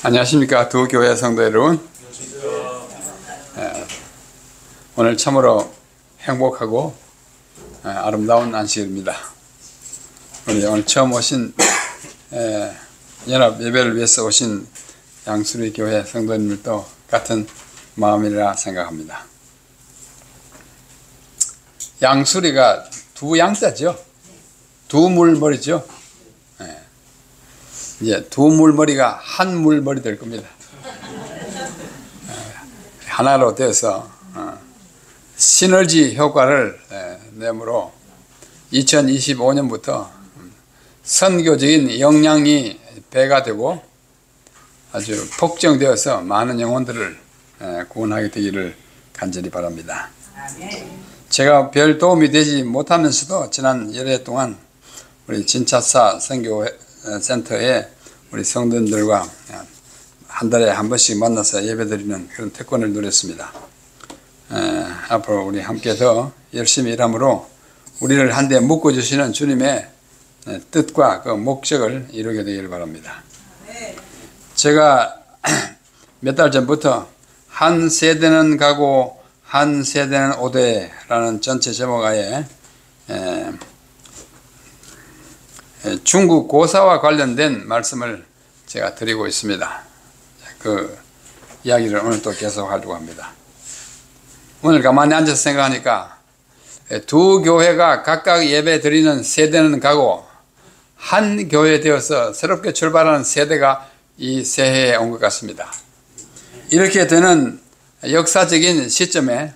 안녕하십니까 두 교회 성도 여러분. 오늘 참으로 행복하고 아름다운 안식일입니다. 우리 오늘 처음 오신 연합 예배를 위해서 오신 양수리 교회 성도님들도 같은 마음이라 생각합니다. 양수리가 두 양자죠. 두 물머리죠. 이제 두 물머리가 한 물머리 될 겁니다. 하나로 되어서 시너지 효과를 내므로 2025년부터 선교적인 역량이 배가 되고 아주 폭정되어서 많은 영혼들을 구원하게 되기를 간절히 바랍니다. 제가 별 도움이 되지 못하면서도 지난 열흘 동안 우리 진차사 선교센터에 우리 성도들과 한 달에 한 번씩 만나서 예배드리는 그런 특권을 누렸습니다. 앞으로 우리 함께 더 열심히 일함으로 우리를 한데 묶어주시는 주님의 뜻과 그 목적을 이루게 되기를 바랍니다. 제가 몇 달 전부터 한 세대는 가고 한 세대는 오되라는 전체 제목하에 중국 고사와 관련된 말씀을 제가 드리고 있습니다. 그 이야기를 오늘 또 계속 하려고 합니다. 오늘 가만히 앉아서 생각하니까 두 교회가 각각 예배 드리는 세대는 가고 한 교회 되어서 새롭게 출발하는 세대가 이 새해에 온 것 같습니다. 이렇게 되는 역사적인 시점에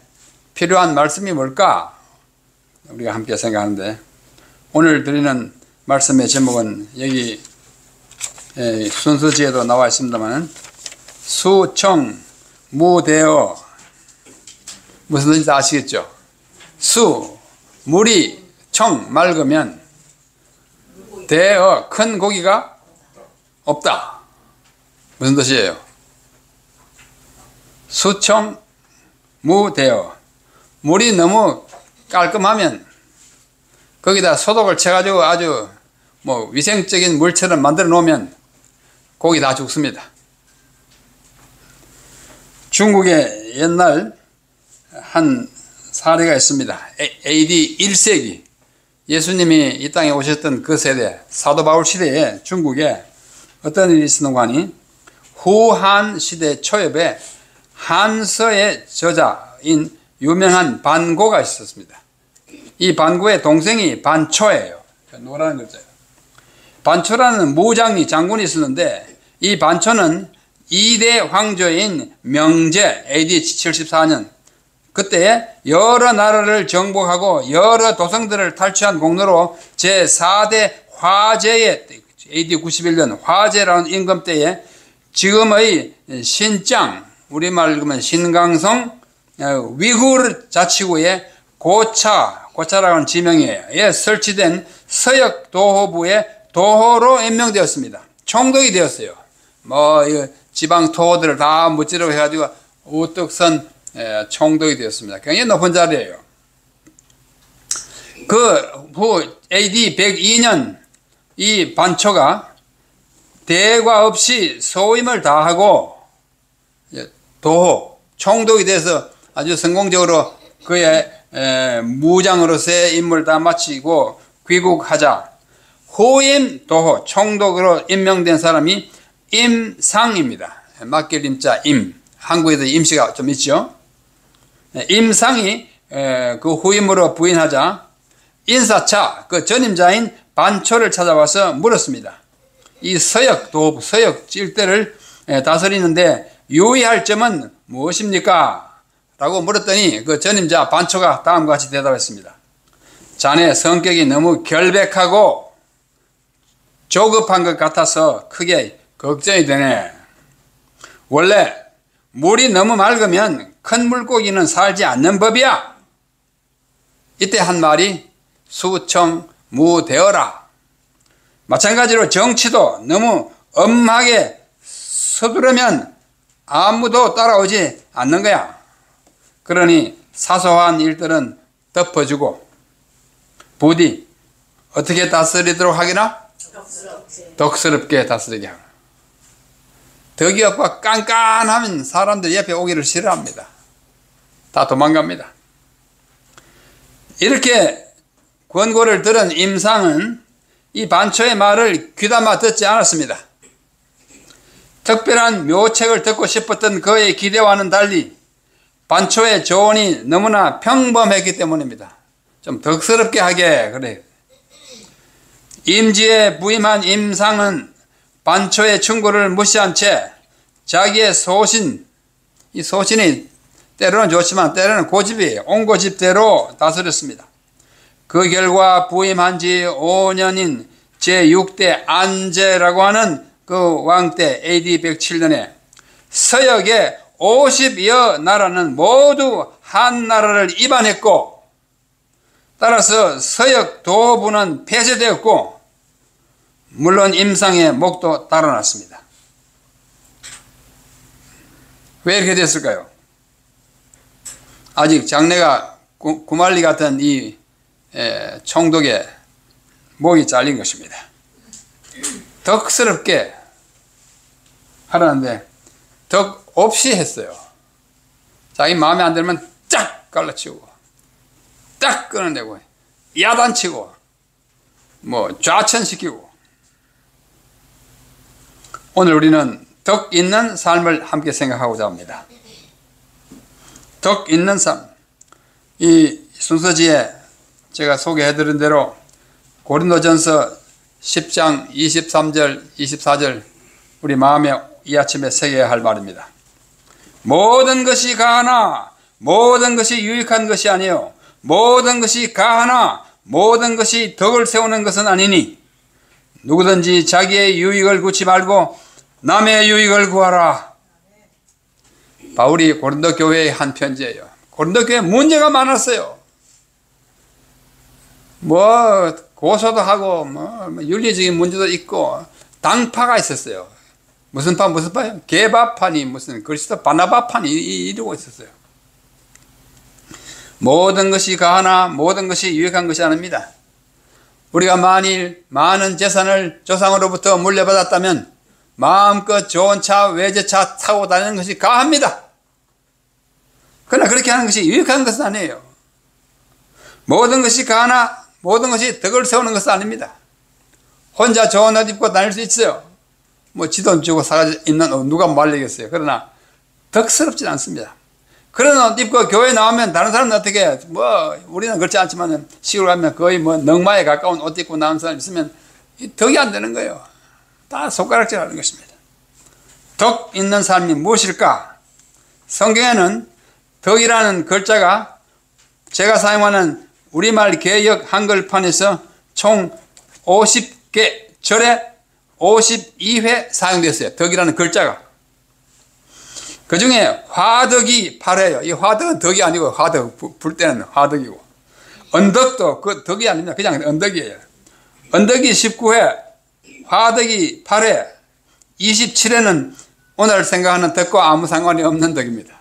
필요한 말씀이 뭘까? 우리가 함께 생각하는데 오늘 드리는 말씀의 제목은 여기 순서지에도 나와 있습니다만 수청 무대어 무슨 뜻인지 아시겠죠? 수, 물이 청 맑으면 대어 큰 고기가 없다. 무슨 뜻이에요? 수청 무대어 물이 너무 깔끔하면 거기다 소독을 쳐가지고 아주 위생적인 물처럼 만들어 놓으면 고기 다 죽습니다. 중국에 옛날 한 사례가 있습니다. AD 1세기 예수님이 이 땅에 오셨던 그 세대 사도 바울 시대에 중국에 어떤 일이 있었는가 하니 후한 시대 초엽에 한서의 저자인 유명한 반고가 있었습니다. 이 반고의 동생이 반초예요. 노란 글자예요. 반초라는 무장리 장군이 있었는데 이 반초는 2대 황제인 명제 AD 74년 그때 여러 나라를 정복하고 여러 도성들을 탈취한 공로로 제4대 화제의 AD 91년 화제라는 임금 때에 지금의 신장 우리말로 그러면 신강성 위구르 자치구의 고차라는 지명에 설치된 서역도호부의 도호로 임명되었습니다. 총독이 되었어요. 지방 토호들을 다 무찌르고 해가지고 우뚝 선 총독이 되었습니다. 굉장히 높은 자리예요. 그 후 AD 102년 이 반초가 대과 없이 소임을 다하고 도호 총독이 돼서 아주 성공적으로 그의 무장으로서의 임무를 다 마치고 귀국하자 후임 도호 총독으로 임명된 사람이 임상입니다. 맡길 임자 임. 한국에도 임씨가 좀 있죠. 임상이 그 후임으로 부인하자 인사차 그 전임자인 반초를 찾아와서 물었습니다. 이 서역 도호 서역 일대를 다스리는데 유의할 점은 무엇입니까? 라고 물었더니 그 전임자 반초가 다음과 같이 대답했습니다. 자네 성격이 너무 결백하고 조급한 것 같아서 크게 걱정이 되네. 원래 물이 너무 맑으면 큰 물고기는 살지 않는 법이야. 이때 한 말이 수청무되어라. 마찬가지로 정치도 너무 엄하게 서두르면 아무도 따라오지 않는 거야. 그러니 사소한 일들은 덮어주고 부디 어떻게 다스리도록 하기나? 덕스럽게 다스리게 하라. 덕이 없고 깐깐하면 사람들 옆에 오기를 싫어합니다. 다 도망갑니다. 이렇게 권고를 들은 임상은 이 반초의 말을 귀담아 듣지 않았습니다. 특별한 묘책을 듣고 싶었던 그의 기대와는 달리 반초의 조언이 너무나 평범했기 때문입니다. 좀 덕스럽게 하게 그래요. 임지에 부임한 임상은 반초의 충고를 무시한 채 자기의 소신, 이 소신이 때로는 좋지만 때로는 고집이에요. 온고집대로 다스렸습니다. 그 결과 부임한 지 5년인 제6대 안제라고 하는 그 왕 때 AD 107년에 서역의 50여 나라는 모두 한나라를 이반했고 따라서 서역 도부는 폐쇄되었고 물론 임상의 목도 달아났습니다. 왜 이렇게 됐을까요? 아직 장래가 구말리 같은 이 총독의 목이 잘린 것입니다. 덕스럽게 하라는데 덕 없이 했어요. 자기 마음에 안 들면 쫙 갈라치우고 딱 끊어내고 야단치고 뭐 좌천시키고. 오늘 우리는 덕 있는 삶을 함께 생각하고자 합니다. 덕 있는 삶. 이 순서지에 제가 소개해드린 대로 고린도전서 10장 23절 24절 우리 마음에 이 아침에 새겨야 할 말입니다. 모든 것이 가하나 모든 것이 유익한 것이 아니요 모든 것이 가하나 모든 것이 덕을 세우는 것은 아니니 누구든지 자기의 유익을 구치 말고 남의 유익을 구하라. 바울이 고린도 교회의 한 편지예요. 고린도 교회에 문제가 많았어요. 뭐 고소도 하고 뭐 윤리적인 문제도 있고 당파가 있었어요. 무슨 파 무슨 파요? 개바파니 무슨 그리스도 바나바파니 이러고 있었어요. 모든 것이 가하나 모든 것이 유익한 것이 아닙니다. 우리가 만일 많은 재산을 조상으로부터 물려받았다면 마음껏 좋은 차 외제차 타고 다니는 것이 가합니다. 그러나 그렇게 하는 것이 유익한 것은 아니에요. 모든 것이 가하나 모든 것이 덕을 세우는 것은 아닙니다. 혼자 좋은 옷 입고 다닐 수 있어요. 뭐 지돈 주고 사가지고 있는 옷 누가 말리겠어요. 그러나 덕스럽지 않습니다. 그런 옷 입고 교회 나오면 다른 사람은 어떻게 뭐 우리는 그렇지 않지만 시골 가면 거의 뭐 넝마에 가까운 옷 입고 나온 사람 있으면 덕이 안 되는 거예요. 다 손가락질 하는 것입니다. 덕 있는 삶이 무엇일까? 성경에는 덕이라는 글자가 제가 사용하는 우리말 개역 한글판에서 총 50개 절에 52회 사용됐어요. 덕이라는 글자가. 그 중에 화덕이 8회예요. 이 화덕은 덕이 아니고 화덕 불 때는 화덕이고 언덕도 그 덕이 아닙니다. 그냥 언덕이에요. 언덕이 19회, 화덕이 8회, 27회는 오늘 생각하는 덕과 아무 상관이 없는 덕입니다.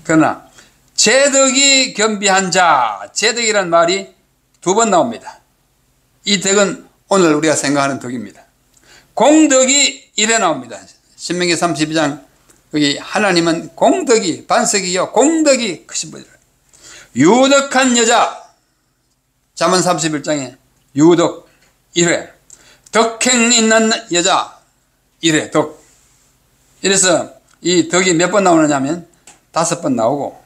그러나 제덕이 겸비한 자, 제덕이라는 말이 2번 나옵니다. 이 덕은 오늘 우리가 생각하는 덕입니다. 공덕이 1회 나옵니다. 신명기 32장 여기 하나님은 공덕이 반석이요 공덕이 크신 분이라. 유덕한 여자 잠언 31장에 유덕 1회, 덕행 있는 여자 1회 덕. 이래서 이 덕이 몇 번 나오느냐면 5번 나오고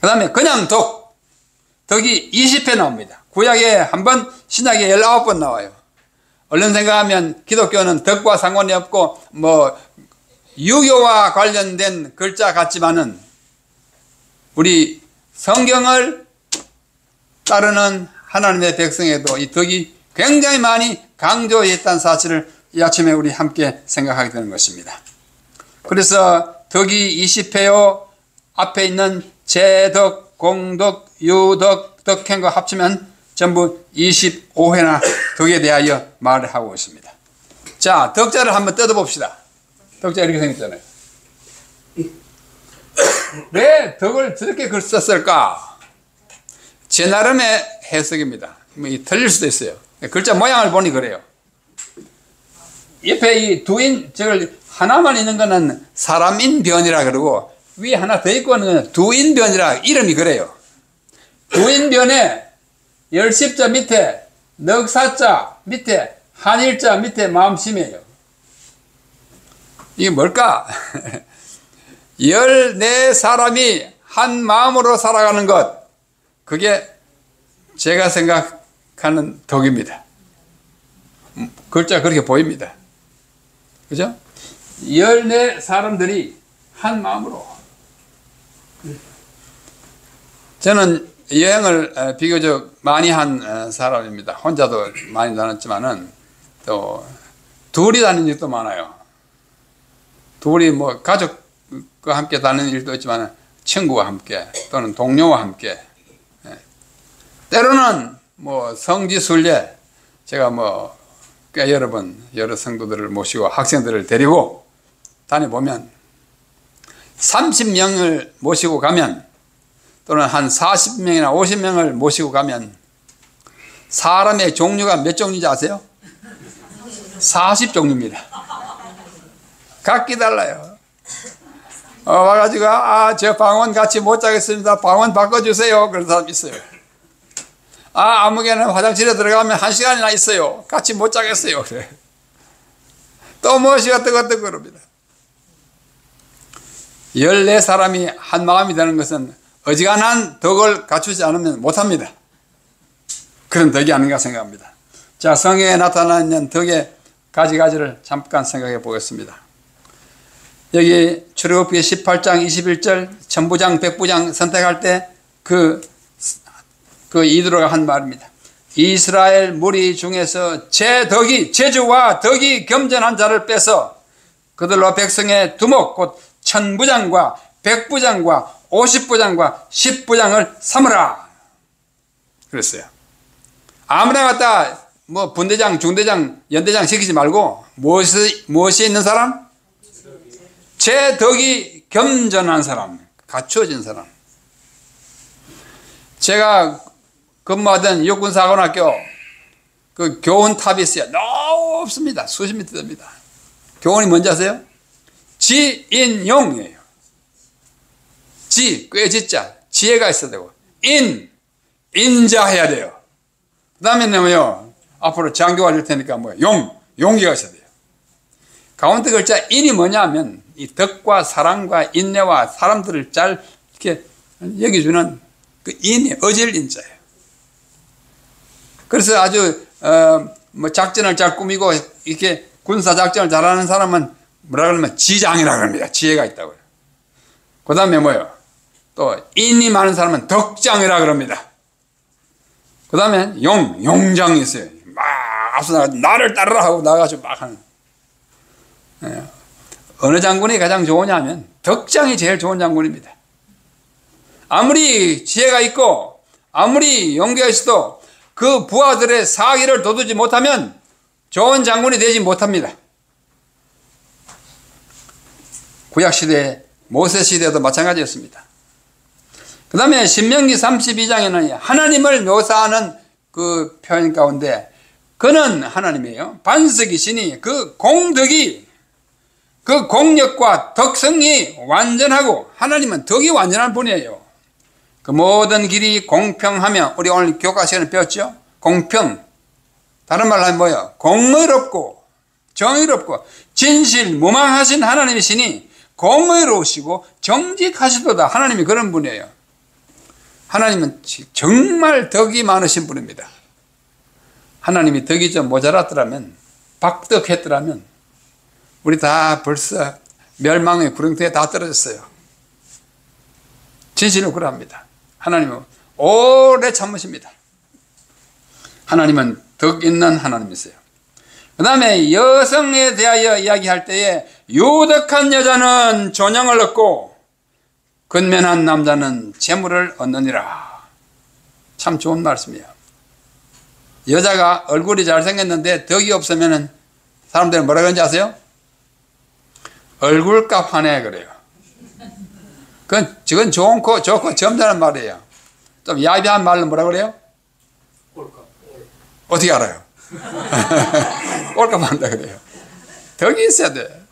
그 다음에 그냥 덕이 20회 나옵니다. 구약에 한 번, 신약에 19번 나와요. 얼른 생각하면 기독교는 덕과 상관이 없고 뭐 유교와 관련된 글자 같지만은 우리 성경을 따르는 하나님의 백성에도 이 덕이 굉장히 많이 강조했다는 사실을 이 아침에 우리 함께 생각하게 되는 것입니다. 그래서 덕이 20회요 앞에 있는 제덕, 공덕, 유덕, 덕행과 합치면 전부 25회나 덕에 대하여 말을 하고 있습니다. 자, 덕자를 한번 뜯어봅시다. 덕자 이렇게 생겼잖아요. 왜 덕을 저렇게 글 썼을까? 제 나름의 해석입니다. 틀릴 수도 있어요. 글자 모양을 보니 그래요. 옆에 이 두인, 저걸 하나만 있는 거는 사람인변이라 그러고, 위에 하나 더 있고 하는 거는 두인변이라 이름이 그래요. 두인변에 열십자 밑에 넉사자 밑에 한일자 밑에 마음심이에요. 이게 뭘까? 14사람이 한 마음으로 살아가는 것, 그게 제가 생각하는 덕입니다. 글자 그렇게 보입니다. 그죠? 14사람들이 한 마음으로. 저는 여행을 비교적 많이 한 사람입니다. 혼자도 많이 다녔지만은 또 둘이 다닌 일도 많아요. 둘이 뭐 가족과 함께 다니는 일도 있지만 친구와 함께 또는 동료와 함께, 때로는 뭐 성지순례, 제가 뭐 꽤 여러 번 여러 성도들을 모시고 학생들을 데리고 다녀보면 30명을 모시고 가면 또는 한 40명이나 50명을 모시고 가면 사람의 종류가 몇 종류인지 아세요? 40종류입니다. 각기 달라요. 와가지고 저 방언 같이 못 자겠습니다. 방언 바꿔주세요. 그런 사람 있어요. 아무개는 화장실에 들어가면 1시간이나 있어요. 같이 못 자겠어요. 그래. 또 무엇이가 뜨거뜨거 그럽니다. 14사람이 한 마음이 되는 것은 어지간한 덕을 갖추지 않으면 못합니다. 그런 덕이 아닌가 생각합니다. 자, 성경에 나타나 있는 덕의 가지가지를 잠깐 생각해 보겠습니다. 여기 출애굽기 18장 21절 천부장 백부장 선택할 때 이드로가 한 말입니다. 이스라엘 무리 중에서 제 주와 덕이 겸전한 자를 빼서 그들로 백성의 두목 곧 천부장과 백부장과 50부장과 10부장을 삼으라 그랬어요. 아무나 갖다 뭐 분대장, 중대장, 연대장 시키지 말고 무엇이 있는 사람? 제 덕이 겸전한 사람, 갖추어진 사람. 제가 근무하던 육군사관학교 그 교훈탑이 있어요. 높습니다. 수십 미터 됩니다. 교훈이 뭔지 아세요? 지인용이에요. 꽤 지자, 지혜가 있어야 되고, 인자해야 돼요. 그 다음에는 뭐요? 앞으로 장교가 될 테니까 용기가 있어야 돼요. 가운데 글자 인이 뭐냐 하면 이 덕과 사랑과 인내와 사람들을 잘 이렇게 여겨주는 그 인이 어질 인자예요. 그래서 아주 뭐 작전을 잘 꾸미고 이렇게 군사 작전을 잘하는 사람은 뭐라 그러면 지장이라 그럽니다. 지혜가 있다고요. 그 다음에 뭐요? 또 인이 많은 사람은 덕장이라 그럽니다. 그 다음에 용장이 있어요. 막 앞서 나를 따르라 하고 나가서 막 하는. 어느 장군이 가장 좋으냐 하면 덕장이 제일 좋은 장군입니다. 아무리 지혜가 있고 아무리 용기가 있어도 그 부하들의 사기를 도두지 못하면 좋은 장군이 되지 못합니다. 구약시대 모세시대도 마찬가지였습니다. 그 다음에 신명기 32장에는 하나님을 묘사하는 그 표현 가운데 그는 하나님이에요. 반석이시니 그 공덕이 그 공력과 덕성이 완전하고 하나님은 덕이 완전한 분이에요. 그 모든 길이 공평하며 우리 오늘 교과 시간에 배웠죠. 공평 다른 말로 하면 뭐예요? 공의롭고 정의롭고 진실무망하신 하나님이시니 공의로우시고 정직하시도다. 하나님이 그런 분이에요. 하나님은 정말 덕이 많으신 분입니다. 하나님이 덕이 좀 모자랐더라면 박덕했더라면 우리 다 벌써 멸망의 구렁텅이에 다 떨어졌어요. 진실로 그러합니다. 하나님은 오래 참으십니다. 하나님은 덕 있는 하나님이세요. 그 다음에 여성에 대하여 이야기할 때에 유덕한 여자는 존영을 얻고 근면한 남자는 재물을 얻느니라. 참 좋은 말씀이에요. 여자가 얼굴이 잘생겼는데 덕이 없으면 사람들은 뭐라 그런지 아세요? 얼굴값 하네 그래요. 그건 좋고 점잖은 말이에요. 좀 야비한 말로 뭐라 그래요? 어떻게 알아요? 꼴값 한다 그래요. 덕이 있어야 돼.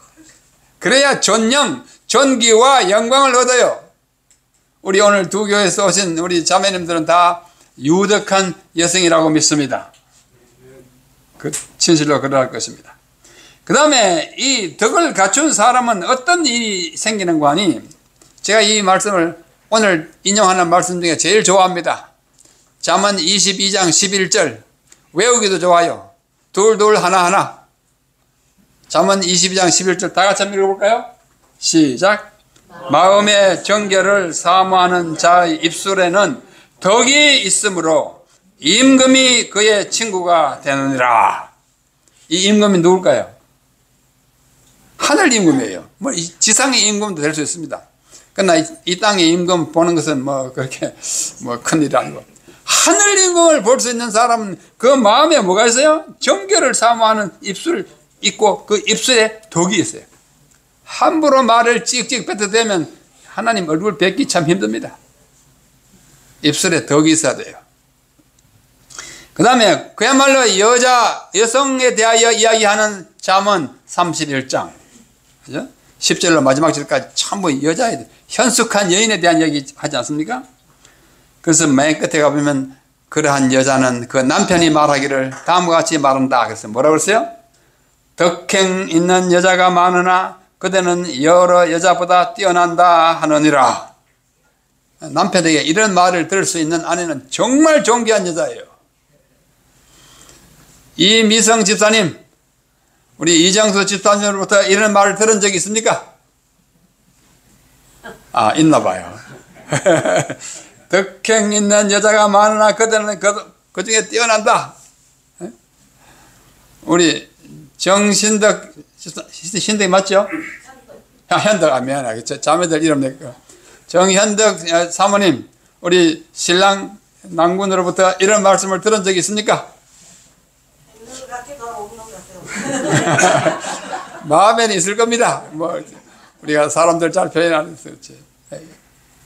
그래야 존영, 존귀와 영광을 얻어요. 우리 오늘 두 교회에서 오신 우리 자매님들은 다 유덕한 여성이라고 믿습니다. 그 진실로 그러할 것입니다. 그 다음에 이 덕을 갖춘 사람은 어떤 일이 생기는 거 아니? 제가 이 말씀을 오늘 인용하는 말씀 중에 제일 좋아합니다. 잠언 22장 11절 외우기도 좋아요. 둘둘 하나하나. 잠언 22장 11절 다 같이 한번 읽어볼까요? 시작. 마음의 정결을 사모하는 자의 입술에는 덕이 있으므로 임금이 그의 친구가 되느니라. 이 임금이 누굴까요? 하늘 임금이에요. 뭐 지상의 임금도 될 수 있습니다. 그러나 이 땅의 임금 보는 것은 뭐 그렇게 뭐 큰일이 아니고, 하늘 임금을 볼 수 있는 사람은 그 마음에 뭐가 있어요? 정결을 사모하는 입술을 있고 그 입술에 덕이 있어요. 함부로 말을 찍찍 뱉어대면 하나님 얼굴 뵙기 참 힘듭니다. 입술에 덕이 있어야 돼요. 그 다음에 그야말로 여성에 대하여 이야기하는 잠언 31장. 그죠? 10절로 마지막 절까지 전부 여자에 현숙한 여인에 대한 이야기 하지 않습니까? 그래서 맨 끝에 가보면 그러한 여자는 그 남편이 말하기를 다음과 같이 말한다. 그래서 뭐라고 그랬어요? 덕행 있는 여자가 많으나 그대는 여러 여자보다 뛰어난다 하느니라. 남편에게 이런 말을 들을 수 있는 아내는 정말 존귀한 여자예요. 이미성 집사님, 우리 이정수 집사님으로부터 이런 말을 들은 적이 있습니까? 아, 있나 봐요. 덕행 있는 여자가 많으나 그대는 그 중에 뛰어난다. 우리 정신덕 신덕이 맞죠? 현덕, 미안해. 자매들 이름 낼까. 정현덕 사모님, 우리 신랑 낭군으로부터 이런 말씀을 들은 적이 있습니까? 마음에는 있을 겁니다. 뭐 우리가 사람들 잘 표현하는 그렇지.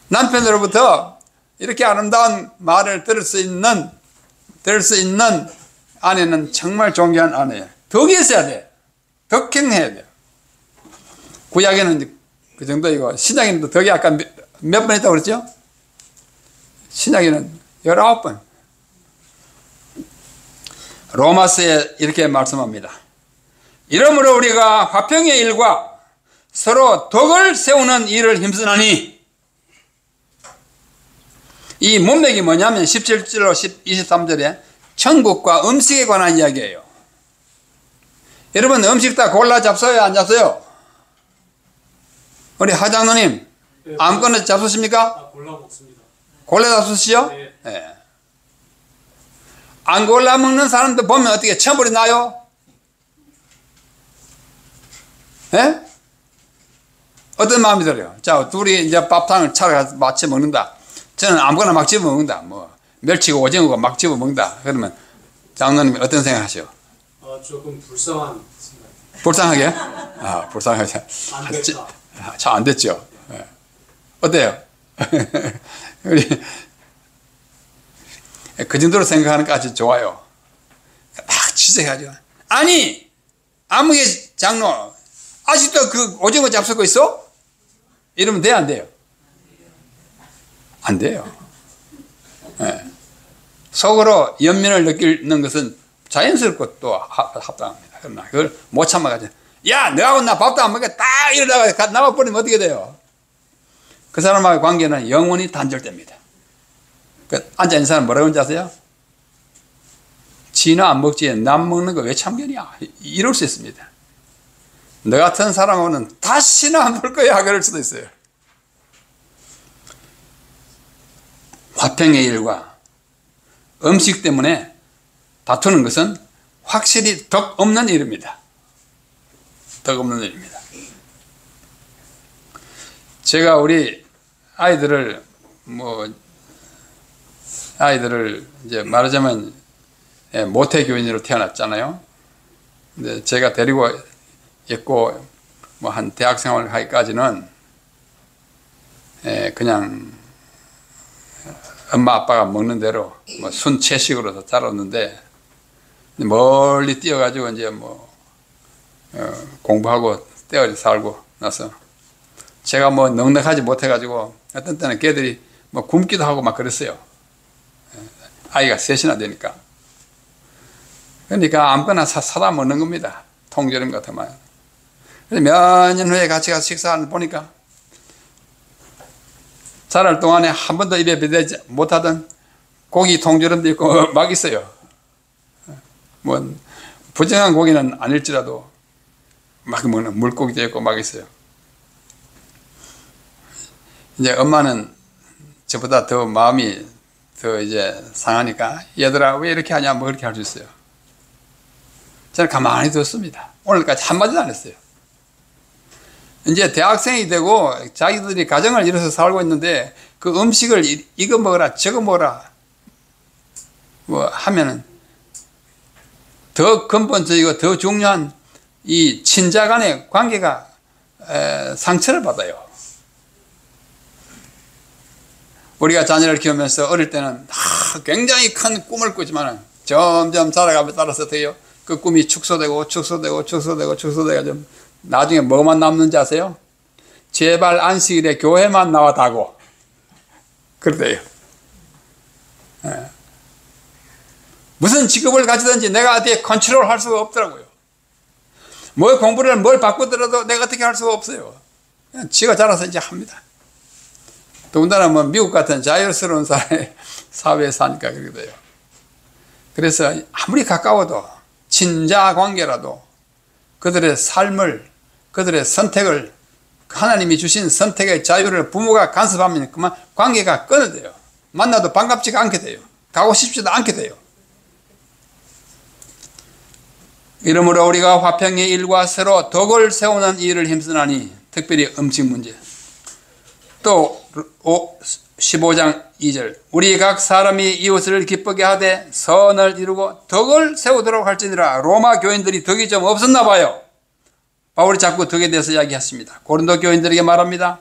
남편으로부터 이렇게 아름다운 말을 들을 수 있는 아내는 정말 존귀한 아내예요. 덕이 있어야 돼. 덕행해야 돼요. 구약에는 그 정도이고 신약에는 덕이 아까 몇 번 있다고 그랬죠? 신약에는 19번. 로마서에 이렇게 말씀합니다. 이러므로 우리가 화평의 일과 서로 덕을 세우는 일을 힘쓰나니, 이 문맥이 뭐냐면 17절로 23절에 천국과 음식에 관한 이야기예요. 여러분 음식 다 골라 잡숴요, 안 잡숴요? 우리 하장로님, 네, 아무거나 잡수십니까? 골라 먹습니다. 골라 잡수시죠? 네. 네. 안 골라 먹는 사람들 보면 어떻게 천불이 나요? 예? 어떤 마음이 들어요? 자, 둘이 이제 밥상을 차려 마치 먹는다. 저는 아무거나 막 집어 먹는다. 뭐 멸치고 오징어고 막 집어 먹는다. 그러면 장로님이 어떤 생각하세요? 조금 불쌍한 생각. 불쌍하게? 아, 불쌍하게. 안 됐다. 잘 안 됐죠. 네. 어때요? 우리 그 정도로 생각하는 게 아주 좋아요. 막 지적하죠. 아니, 아무개 장로 아직도 그 오징어 잡수고 있어? 이러면 돼요, 안 돼요? 안 돼요. 네. 속으로 연민을 느끼는 것은 자연스럽고 또 합당합니다. 그러나 그걸 못 참아가지고, 야, 너하고 나 밥도 안 먹게 딱 이러다가 나와버리면 어떻게 돼요? 그 사람과의 관계는 영원히 단절됩니다. 그 앉아있는 사람 뭐라고 하는지 아세요? 지나 안 먹지 남 먹는 거 왜 참견이야? 이럴 수 있습니다. 너 같은 사람하고는 다시나 안 볼 거야 그럴 수도 있어요. 화평의 일과 음식 때문에 다투는 것은 확실히 덕 없는 일입니다. 덕 없는 일입니다. 제가 우리 아이들을 이제 말하자면 모태교인으로 태어났잖아요. 근데 제가 데리고 있고 뭐 한 대학 생활을 하기까지는 그냥 엄마 아빠가 먹는 대로 뭐 순채식으로 자랐는데 멀리 뛰어가지고 이제 뭐 공부하고 떼어져 살고 나서 제가 뭐 넉넉하지 못해가지고 어떤 때는 걔들이 뭐 굶기도 하고 막 그랬어요. 아이가 셋이나 되니까. 그러니까 아무거나 사다 먹는 겁니다. 통조림 같으면. 몇 년 후에 같이 가서 식사하는 보니까 자랄 동안에 한 번도 입에 비대지 못하던 고기 통조림도 있고 막 있어요. 뭐 부정한 고기는 아닐지라도 막 먹는 물고기도 있고 막 있어요. 이제 엄마는 저보다 더 마음이 더 이제 상하니까 얘들아 왜 이렇게 하냐 뭐 그렇게 할 수 있어요. 저는 가만히 뒀습니다. 오늘까지 한마디도 안 했어요. 이제 대학생이 되고 자기들이 가정을 이뤄서 살고 있는데 그 음식을 이거 먹어라 저거 먹어라 뭐 하면은 더 근본적이고 더 중요한 이 친자 간의 관계가 상처를 받아요. 우리가 자녀를 키우면서 어릴 때는 굉장히 큰 꿈을 꾸지만 점점 자라감에 따라서 돼요. 그 꿈이 축소되고 나중에 뭐만 남는지 아세요? 제발 안식일에 교회만 나왔다고 그러대요. 무슨 직업을 가지든지 내가 어디에 컨트롤 할 수가 없더라고요. 뭘 공부를 뭘 바꾸더라도 내가 어떻게 할 수가 없어요. 그냥 지가 자라서 이제 합니다. 더군다나 뭐 미국 같은 자유스러운 사회에 사니까 그렇게 돼요. 그래서 아무리 가까워도 친자 관계라도 그들의 삶을 그들의 선택을 하나님이 주신 선택의 자유를 부모가 간섭하면 그만 관계가 끊어져요. 만나도 반갑지가 않게 돼요. 가고 싶지도 않게 돼요. 이러므로 우리가 화평의 일과 서로 덕을 세우는 일을 힘쓰나니 특별히 음식 문제. 또 15장 2절 우리 각 사람이 이웃을 기쁘게 하되 선을 이루고 덕을 세우도록 할지니라. 로마 교인들이 덕이 좀 없었나 봐요. 바울이 자꾸 덕에 대해서 이야기했습니다. 고린도 교인들에게 말합니다.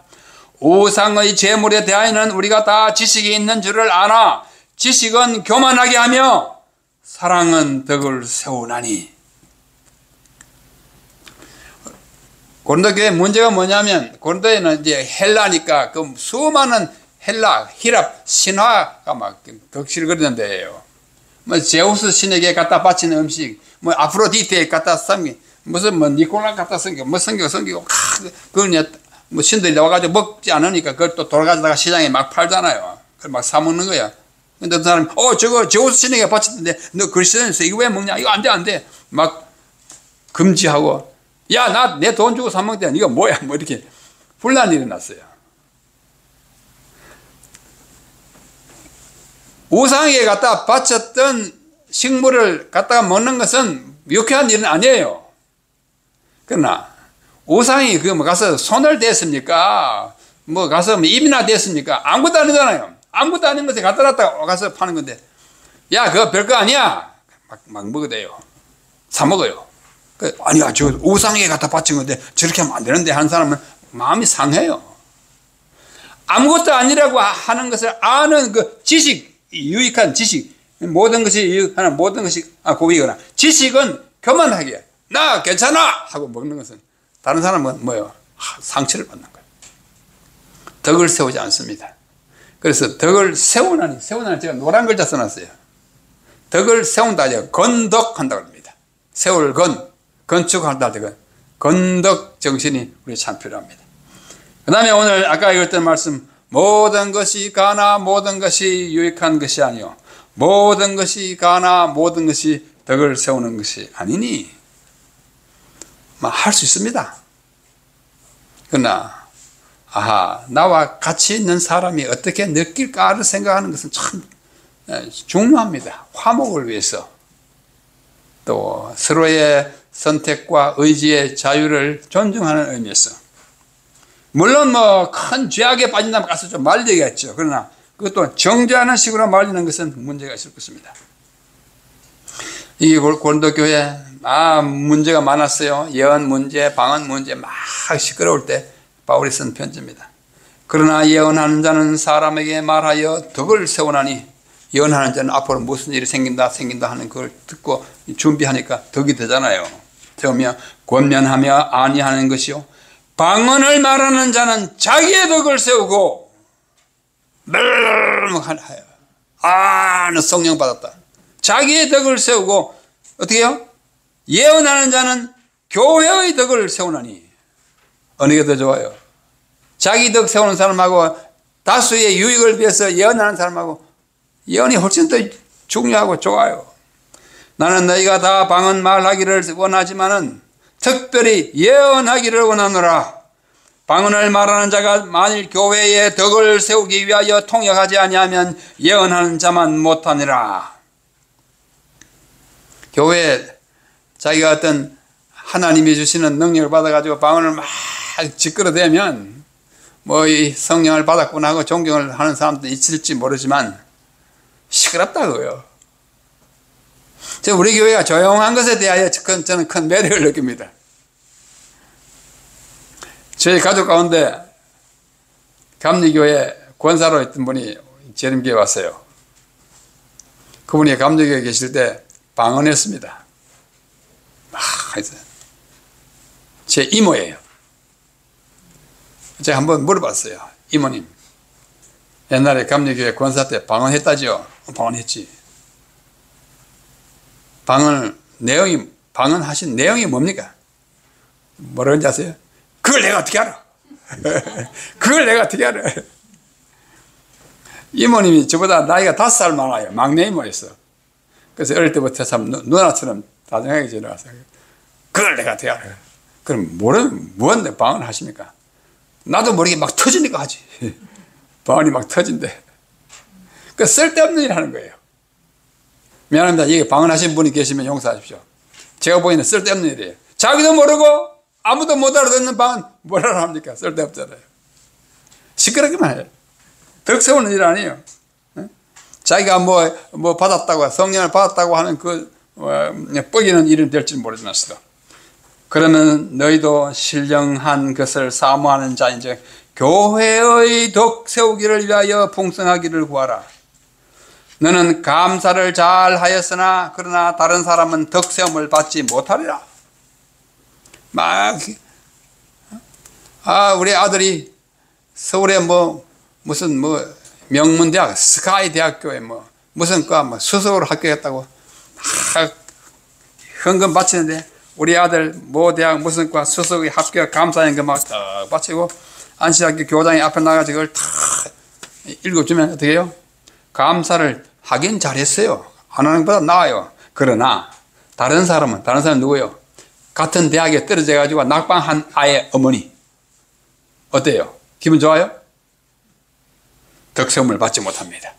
우상의 제물에 대하여는 우리가 다 지식이 있는 줄을 아나 지식은 교만하게 하며 사랑은 덕을 세우나니. 고린도 교회 문제가 뭐냐면 고린도에는 이제 헬라니까 그 수많은 헬라, 히랍 신화가 막 덕실거리는 데예요. 뭐 제우스 신에게 갖다 바치는 음식, 뭐 아프로디테에 갖다 섬기, 무슨 뭐 니콜라 갖다 섬기고, 뭐 섬기고, 그걸 뭐 신들이 나와가지고 먹지 않으니까 그걸 또 돌아가다가 시장에 막 팔잖아요. 그걸 막 사먹는 거야. 근데 그 사람이 저거 제우스 신에게 바쳤는데 너 그리스도인에서 이거 왜 먹냐? 이거 안 돼. 막 금지하고. 야, 나 내 돈 주고 사먹대. 이거 뭐야? 뭐 이렇게 분란이 일어났어요. 우상에게 갖다 바쳤던 식물을 갖다가 먹는 것은 유쾌한 일은 아니에요. 그러나 우상이 그 뭐 가서 손을 댔습니까? 뭐 가서 뭐 입이나 댔습니까? 아무것도 아니잖아요. 아무것도 아닌 것에 갖다 놨다가 가서 파는 건데, 야, 그거 별거 아니야. 막 먹어대요. 사 먹어요. 아니야, 저 우상에게 갖다 바친 건데 저렇게 하면 안 되는데 하는 사람은 마음이 상해요. 아무것도 아니라고 하는 것을 아는 그 지식, 유익한 지식, 모든 것이 유익하나 모든 것이 고익이거나 지식은 교만하게 나 괜찮아 하고 먹는 것은 다른 사람은 뭐예요? 상처를 받는 거예요. 덕을 세우지 않습니다. 그래서 덕을 세우나니 제가 노란 글자 써놨어요. 덕을 세운다, 건덕한다고 합니다. 세울 건축한다, 건덕 정신이 우리 참 필요합니다. 그 다음에 오늘 아까 읽었던 말씀, 모든 것이 가나 모든 것이 유익한 것이 아니요 모든 것이 가나 모든 것이 덕을 세우는 것이 아니니 할 수 있습니다. 그러나 나와 같이 있는 사람이 어떻게 느낄까를 생각하는 것은 참 중요합니다. 화목을 위해서 또 서로의 선택과 의지의 자유를 존중하는 의미에서 물론 뭐 큰 죄악에 빠진다면 가서 좀 말리겠죠. 그러나 그것도 정죄하는 식으로 말리는 것은 문제가 있을 것입니다. 이 고린도 교회 문제가 많았어요. 예언 문제, 방언 문제 막 시끄러울 때 바울이 쓴 편지입니다. 그러나 예언하는 자는 사람에게 말하여 덕을 세우나니 예언하는 자는 앞으로 무슨 일이 생긴다 하는 걸 듣고 준비하니까 덕이 되잖아요. 세우며 권면하며 안위하는 것이요 방언을 말하는 자는 자기의 덕을 세우고 너 성령 받았다. 자기의 덕을 세우고 어떻게 해요? 예언하는 자는 교회의 덕을 세우나니 어느 게 더 좋아요? 자기 덕 세우는 사람하고 다수의 유익을 위해서 예언하는 사람하고 예언이 훨씬 더 중요하고 좋아요. 나는 너희가 다 방언 말하기를 원하지만은 특별히 예언하기를 원하노라. 방언을 말하는 자가 만일 교회의 덕을 세우기 위하여 통역하지 아니하면 예언하는 자만 못하니라. 교회에 자기가 어떤 하나님이 주시는 능력을 받아가지고 방언을 막 짓거려대면 뭐 이 성령을 받았구나 하고 존경을 하는 사람도 있을지 모르지만 시끄럽다고요. 우리 교회가 조용한 것에 대하여 저는 큰 매력을 느낍니다. 저희 가족 가운데 감리교회 권사로 있던 분이 재림교회 왔어요. 그분이 감리교회에 계실 때 방언했습니다. 제 이모예요. 제가 한번 물어봤어요. 이모님, 옛날에 감리교회 권사 때 방언했다지요? 방언했지. 방언하신 내용이 뭡니까? 뭐라고 하는지 아세요? 그걸 내가 어떻게 알아? 그걸 내가 어떻게 알아? 이모님이 저보다 나이가 5살 많아요. 막내 이모였어. 그래서 어릴 때부터 참 누나처럼 다정하게 지내왔어요. 그걸 내가 어떻게 알아? 그럼 뭔데 방언을 하십니까? 나도 모르게 막 터지니까 하지. 방언이 막 터진대. 그 쓸데없는 일 하는 거예요. 미안합니다. 이게 방언하신 분이 계시면 용서하십시오. 제가 보기에는 쓸데없는 일이에요. 자기도 모르고 아무도 못 알아듣는 방언 뭐라고 합니까? 쓸데없잖아요. 시끄럽기만 해요. 덕 세우는 일 아니에요. 자기가 뭐 받았다고, 성령을 받았다고 하는 뻐기는 일은 될지 모르지만서도. 그러면 너희도 신령한 것을 사모하는 자인즉 교회의 덕 세우기를 위하여 풍성하기를 구하라. 너는 감사를 잘 하였으나 그러나 다른 사람은 덕 세움을 받지 못하리라. 우리 아들이 서울에 무슨 명문대학 스카이 대학교에 무슨 과 수석으로 합격했다고 헌금 바치는데 우리 아들 모 대학 무슨 과 수석의 합격 감사연금 막 딱 바치고 안시학교 교장이 앞에 나가서 그걸 탁 읽어주면 어떻게 해요? 감사를 하긴 잘했어요. 안 하는 것보다 나아요. 그러나 다른 사람은 누구예요? 같은 대학에 떨어져 가지고 낙방한 아이의 어머니 어때요? 기분 좋아요? 덕세움을 받지 못합니다.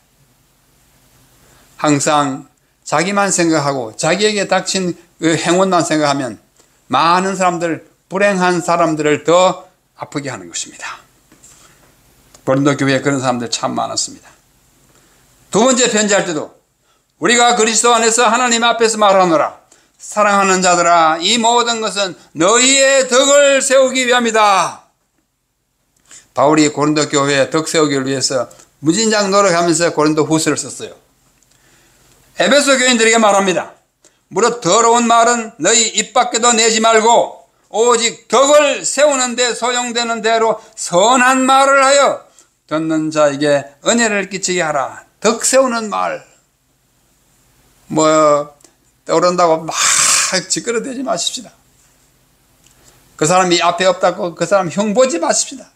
항상 자기만 생각하고 자기에게 닥친 그 행운만 생각하면 많은 사람들, 불행한 사람들을 더 아프게 하는 것입니다. 고린도 교회에 그런 사람들 참 많았습니다. 두 번째 편지할 때도 우리가 그리스도 안에서 하나님 앞에서 말하노라. 사랑하는 자들아, 이 모든 것은 너희의 덕을 세우기 위함이다. 바울이 고린도 교회에 덕 세우기를 위해서 무진장 노력하면서 고린도 후서를 썼어요. 에베소 교인들에게 말합니다. 무릇 더러운 말은 너희 입 밖에도 내지 말고 오직 덕을 세우는 데 소용되는 대로 선한 말을 하여 듣는 자에게 은혜를 끼치게 하라. 덕 세우는 말 떠오른다고 막 짓거려대지 마십시다. 그 사람이 앞에 없다고 그 사람 흉보지 마십시다.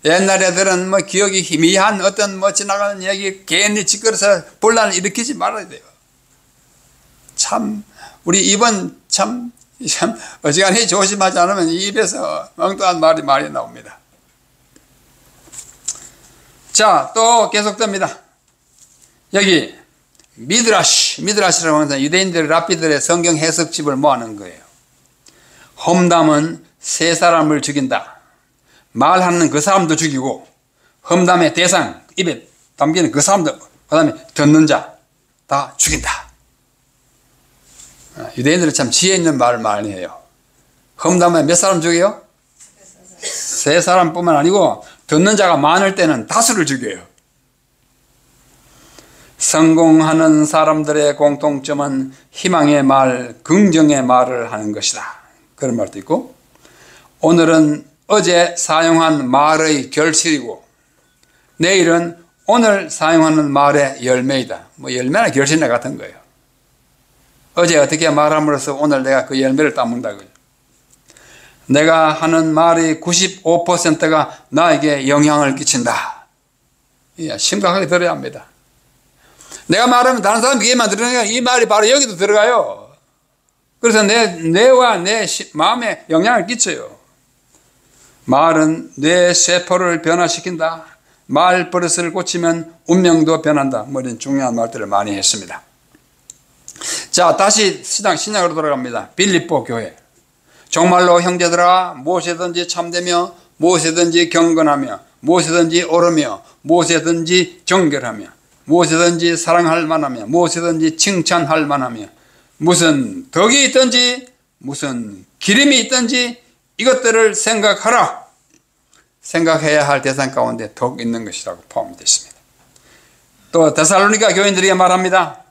옛날 애들은 기억이 희미한 어떤 지나가는 얘기 괜히 짓거려서 분란을 일으키지 말아야 돼요. 참 우리 입은 참 어지간히 조심하지 않으면 입에서 엉뚱한 말이 많이 나옵니다. 자, 또 계속됩니다. 여기 미드라시라고 하는 유대인들 랍비들의 성경 해석집을 모아놓은 거예요. 험담은 세 사람을 죽인다. 말하는 그 사람도 죽이고 험담의 대상, 입에 담기는 그 사람도, 그 다음에 듣는 자 다 죽인다. 유대인들은 참 지혜 있는 말을 많이 해요. 험담에 몇 사람 죽여요? 세 사람뿐만 아니고 듣는 자가 많을 때는 다수를 죽여요. 성공하는 사람들의 공통점은 희망의 말, 긍정의 말을 하는 것이다. 그런 말도 있고, 오늘은 어제 사용한 말의 결실이고 내일은 오늘 사용하는 말의 열매이다. 뭐 열매나 결실이나 같은 거예요. 어제 어떻게 말함으로써 오늘 내가 그 열매를 따먹는다. 내가 하는 말이 95%가 나에게 영향을 끼친다. 심각하게 들어야 합니다. 내가 말하면 다른 사람이 귀에만 들으니까 이 말이 바로 여기도 들어가요. 그래서 내 뇌와 내 마음에 영향을 끼쳐요. 말은 뇌 세포를 변화시킨다. 말 버릇을 고치면 운명도 변한다. 뭐 이런 중요한 말들을 많이 했습니다. 자, 다시 신약으로 돌아갑니다. 빌립보 교회. 정말로 형제들아, 무엇이든지 참되며 무엇이든지 경건하며 무엇이든지 옳으며 무엇이든지 정결하며 무엇이든지 사랑할 만하며 무엇이든지 칭찬할 만하며 무슨 덕이 있든지 무슨 기림이 있든지 이것들을 생각하라. 생각해야 할 대상 가운데 덕 있는 것이라고 포함되어 있습니다. 또 데살로니가 교인들에게 말합니다.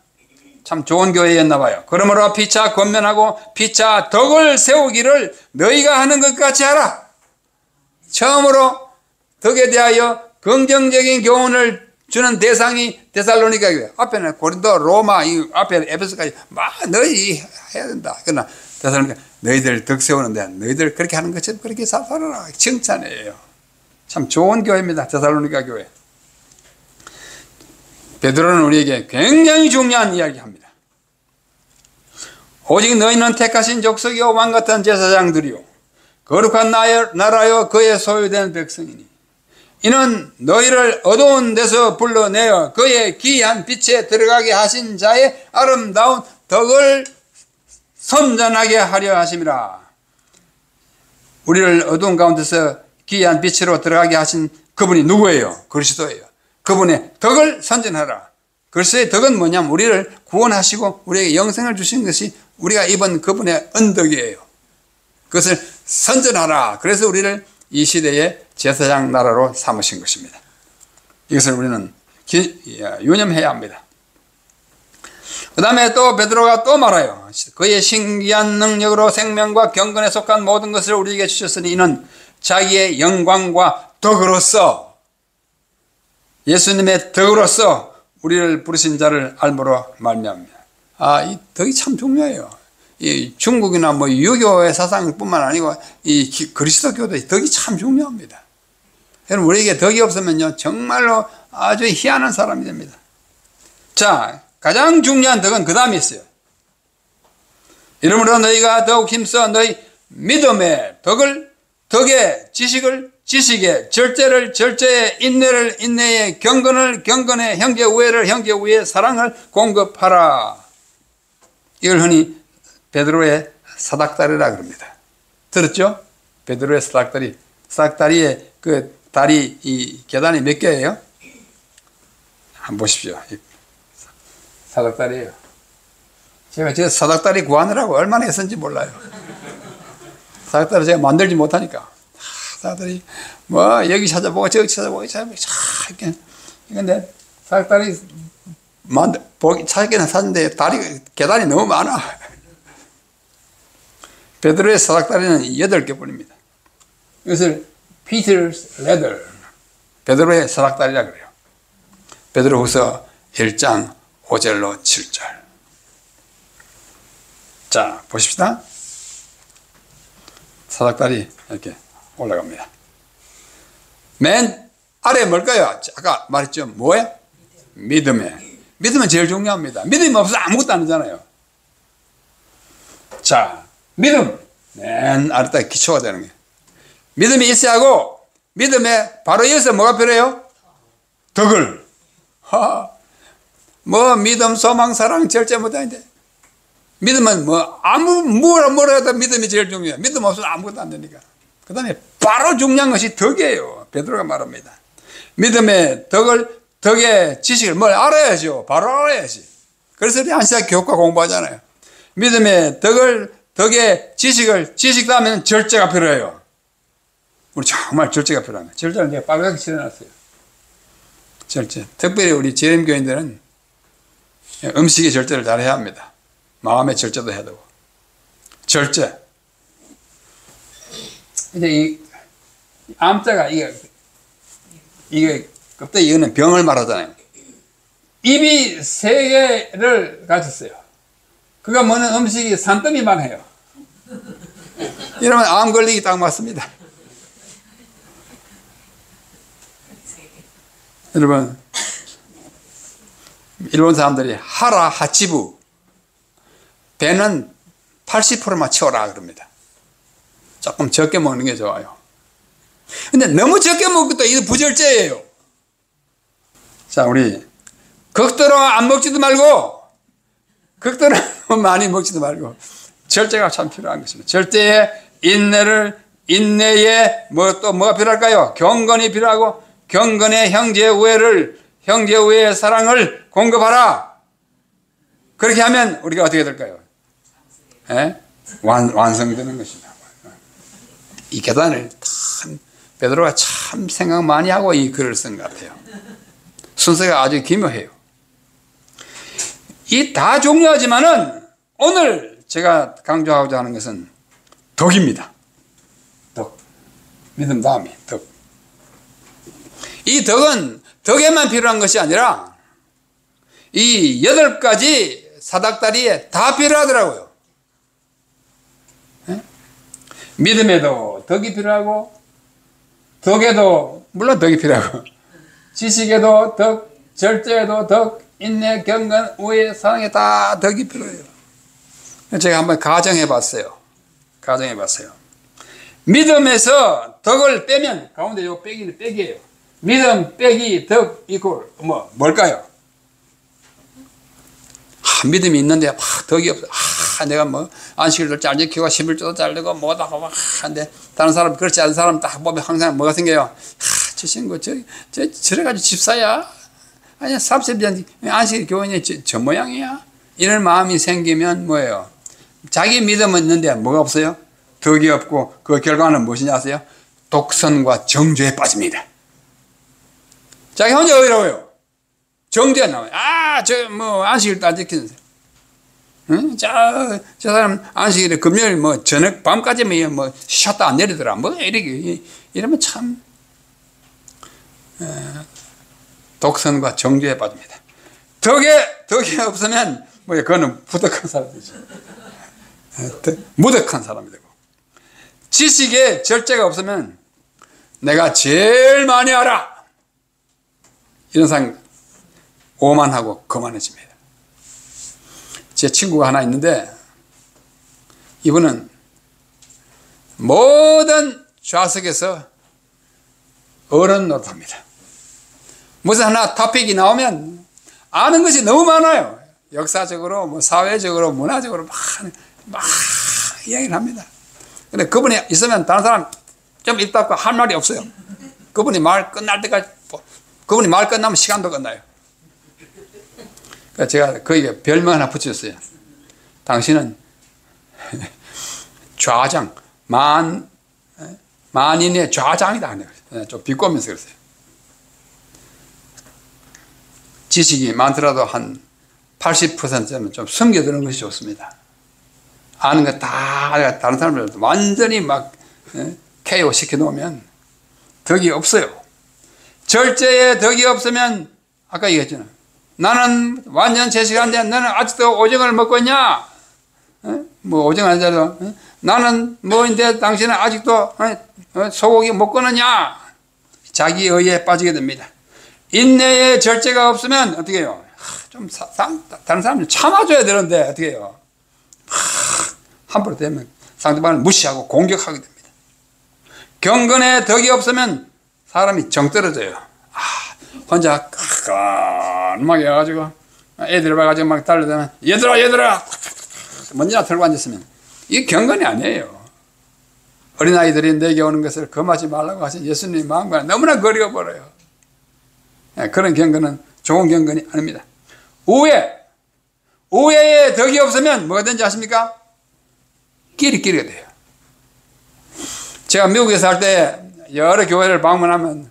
참 좋은 교회였나 봐요. 그러므로 피차 권면하고 피차 덕을 세우기를 너희가 하는 것 같이 하라. 처음으로 덕에 대하여 긍정적인 교훈을 주는 대상이 데살로니가 교회. 앞에는 고린도, 로마, 이 앞에 에베소까지 막 너희 해야 된다. 그러나 데살로니가 너희들 덕 세우는데 너희들 그렇게 하는 것처럼 그렇게 살아라. 칭찬이에요. 참 좋은 교회입니다. 데살로니가 교회. 베드로는 우리에게 굉장히 중요한 이야기합니다. 오직 너희는 택하신 족속이요 왕 같은 제사장들이요 거룩한 나라요 그의 소유된 백성이니 이는 너희를 어두운 데서 불러내어 그의 기이한 빛에 들어가게 하신 자의 아름다운 덕을 선전하게 하려 하심이라. 우리를 어두운 가운데서 기이한 빛으로 들어가게 하신 그분이 누구예요? 그리스도예요. 그분의 덕을 선전하라. 그리스도의 덕은 뭐냐면 우리를 구원하시고 우리에게 영생을 주신 것이 우리가 입은 그분의 은덕이에요. 그것을 선전하라. 그래서 우리를 이 시대의 제사장 나라로 삼으신 것입니다. 이것을 우리는 유념해야 합니다. 그 다음에 또 베드로가 또 말해요. 그의 신기한 능력으로 생명과 경건에 속한 모든 것을 우리에게 주셨으니 이는 자기의 영광과 덕으로서 예수님의 덕으로서 우리를 부르신 자를 알므로 말미암습니다. 이 덕이 참 중요해요. 이 중국이나 뭐 유교의 사상뿐만 아니고 이 그리스도교도 덕이 참 중요합니다. 여러분 우리에게 덕이 없으면요 정말로 아주 희한한 사람이 됩니다. 자, 가장 중요한 덕은 그 다음에 있어요. 이러므로 너희가 더욱 힘써 너희 믿음의 덕을 덕의 지식을 지식의 절제를 절제의 인내를 인내의 경건을 경건의 형제 우애를 형제 우애의 사랑을 공급하라. 이걸 흔히 베드로의 사닥다리라 그럽니다. 들었죠? 베드로의 사닥다리. 사닥다리의 그 다리 이 계단이 몇 개예요? 한번 보십시오. 사닥다리예요. 제가 저 사닥다리 구하느라고 얼마나 했었는지 몰라요. 사닥다리 제가 만들지 못하니까. 사닥다리 뭐 여기 찾아보고 저기 찾아보고 이렇게 근데 사닥다리 찾기는 찾는데 다리 계단이 너무 많아. 베드로의 사닥다리는 8개 뿐입니다. 이것을 Peter's ladder, 베드로의 사닥다리라 그래요. 베드로후서 1장 5절로 7절. 자, 보십시다. 사닥다리 이렇게 올라갑니다. 맨 아래 뭘까요? 아까 말했죠. 뭐예요? 믿음은 제일 중요합니다. 믿음이 없어서 아무것도 안 되잖아요. 자, 믿음. 맨 아래다 기초가 되는 거예요. 믿음이 있어야 하고 믿음에 바로 이어서 뭐가 필요해요? 덕을. 뭐 믿음, 소망, 사랑, 절제 못하는데 믿음은 뭐 뭐라 해도 믿음이 제일 중요해요. 믿음 없으면 아무것도 안 되니까. 그 다음에 바로 중요한 것이 덕이에요. 베드로가 말합니다. 믿음의 덕의 지식을 뭘 알아야죠. 바로 알아야지. 그래서 우리 한시작 교과 공부하잖아요. 믿음의 덕의 지식 다음에는 절제가 필요해요. 우리 정말 절제가 필요합니다. 절제는 제가 빨갛게 칠해놨어요. 절제. 특별히 우리 재림교인들은 음식의 절제를 잘 해야 합니다. 마음의 절제도 해야 되고. 절제. 이제 이 암자가 이게 껍데기 이거는 병을 말하잖아요. 입이 세 개를 가졌어요. 그가 먹는 음식이 산더미만 해요. 이러면 암 걸리기 딱 맞습니다. 여러분, 일본 사람들이 하라 하치부, 배는 80%만 채워라 그럽니다. 조금 적게 먹는 게 좋아요. 근데 너무 적게 먹고 또 이거 부절제예요. 자, 우리 극도로 안 먹지도 말고 극도로 많이 먹지도 말고 절제가 참 필요한 것입니다. 절제에 인내에 뭐가 필요할까요? 경건이 필요하고, 경건의 형제 우애의 사랑을 공급하라. 그렇게 하면 우리가 어떻게 될까요? 완성되는 것입니다. 이 계단을 참 베드로가 참 생각 많이 하고 이 글을 쓴 것 같아요. 순서가 아주 기묘해요. 이 다 중요하지만은 오늘 제가 강조하고자 하는 것은 덕입니다. 덕. 믿음 다음이 덕. 이 덕은 덕에만 필요한 것이 아니라 이 8가지 사닥다리에 다 필요하더라고요. 믿음에도 덕이 필요하고, 덕에도 물론 덕이 필요하고, 지식에도 덕, 절제에도 덕, 인내, 경건, 우애, 사랑에 다 덕이 필요해요. 제가 한번 가정해 봤어요. 믿음에서 덕을 빼면 가운데 요 빼기는 빼기예요. 믿음 빼기 덕 이꼴 뭘까요? 믿음이 있는데 덕이 없어. 내가 안식일도 잘 지키고 11조도 잘 되고 뭐다고 막 하는데 다른 사람 그렇지 않은 사람 딱 보면 항상 뭐가 생겨요? 저 친구 저래가지고 집사야? 아니야 30년 안식일 교인이 저 모양이야? 이런 마음이 생기면 뭐예요? 자기 믿음은 있는데 뭐가 없어요? 덕이 없고 그 결과는 무엇이냐 아세요? 독선과 정죄에 빠집니다. 자기 혼자 어디라고요? 정죄가 나와요. 안식일도 안 지키는 사람. 응? 저 사람 안식일에 금요일 저녁 밤까지 쉬었다 안 내리더라. 이러면 참, 독선과 정죄에 빠집니다. 덕이 없으면, 그거는 부덕한 사람이죠. 무덕한 사람이 되고. 지식에 절제가 없으면 내가 제일 많이 알아. 이런 사람 오만하고 거만해집니다. 제 친구가 하나 있는데 이분은 모든 좌석에서 어른 노릇합니다. 무슨 하나 토픽이 나오면 아는 것이 너무 많아요. 역사적으로, 사회적으로, 문화적으로 막 이야기를 합니다. 근데 그분이 있으면 다른 사람 좀 있다고 할 말이 없어요. 그분이 말 끝날 때까지, 그분이 말 끝나면 시간도 끝나요. 그러니까 제가 거기에 별명 하나 붙였어요. 당신은 좌장, 만인의 좌장이다. 좀 비꼬면서 그랬어요. 지식이 많더라도 한 80%는 좀 숨겨두는 것이 좋습니다. 아는 거 다 다른 사람들 완전히 KO 시켜놓으면 덕이 없어요. 절제에 덕이 없으면 아까 얘기했잖아요. 나는 완전 채식한데 너는 아직도 오징어를 먹고 있냐? 오징어 아니더라도 나는 뭐인데 당신은 아직도 소고기 먹고 있느냐? 자기 의에 빠지게 됩니다. 인내에 절제가 없으면 어떻게 해요? 좀 다른 사람들 참아줘야 되는데 어떻게 해요? 함부로 되면 상대방을 무시하고 공격하게 됩니다. 경건에 덕이 없으면 사람이 정 떨어져요. 혼자 깜깜하게 해가지고 애들 봐가지고 막 달려다니면 얘들아 먼지나 털고 앉았으면 이게 경건이 아니에요. 어린아이들이 내게 오는 것을 금하지 말라고 하신 예수님 마음과 너무나 거리가 멀어요. 그런 경건은 좋은 경건이 아닙니다. 우애에 덕이 없으면 뭐가 되는지 아십니까? 끼리끼리가 돼요. 제가 미국에 살 때 여러 교회를 방문하면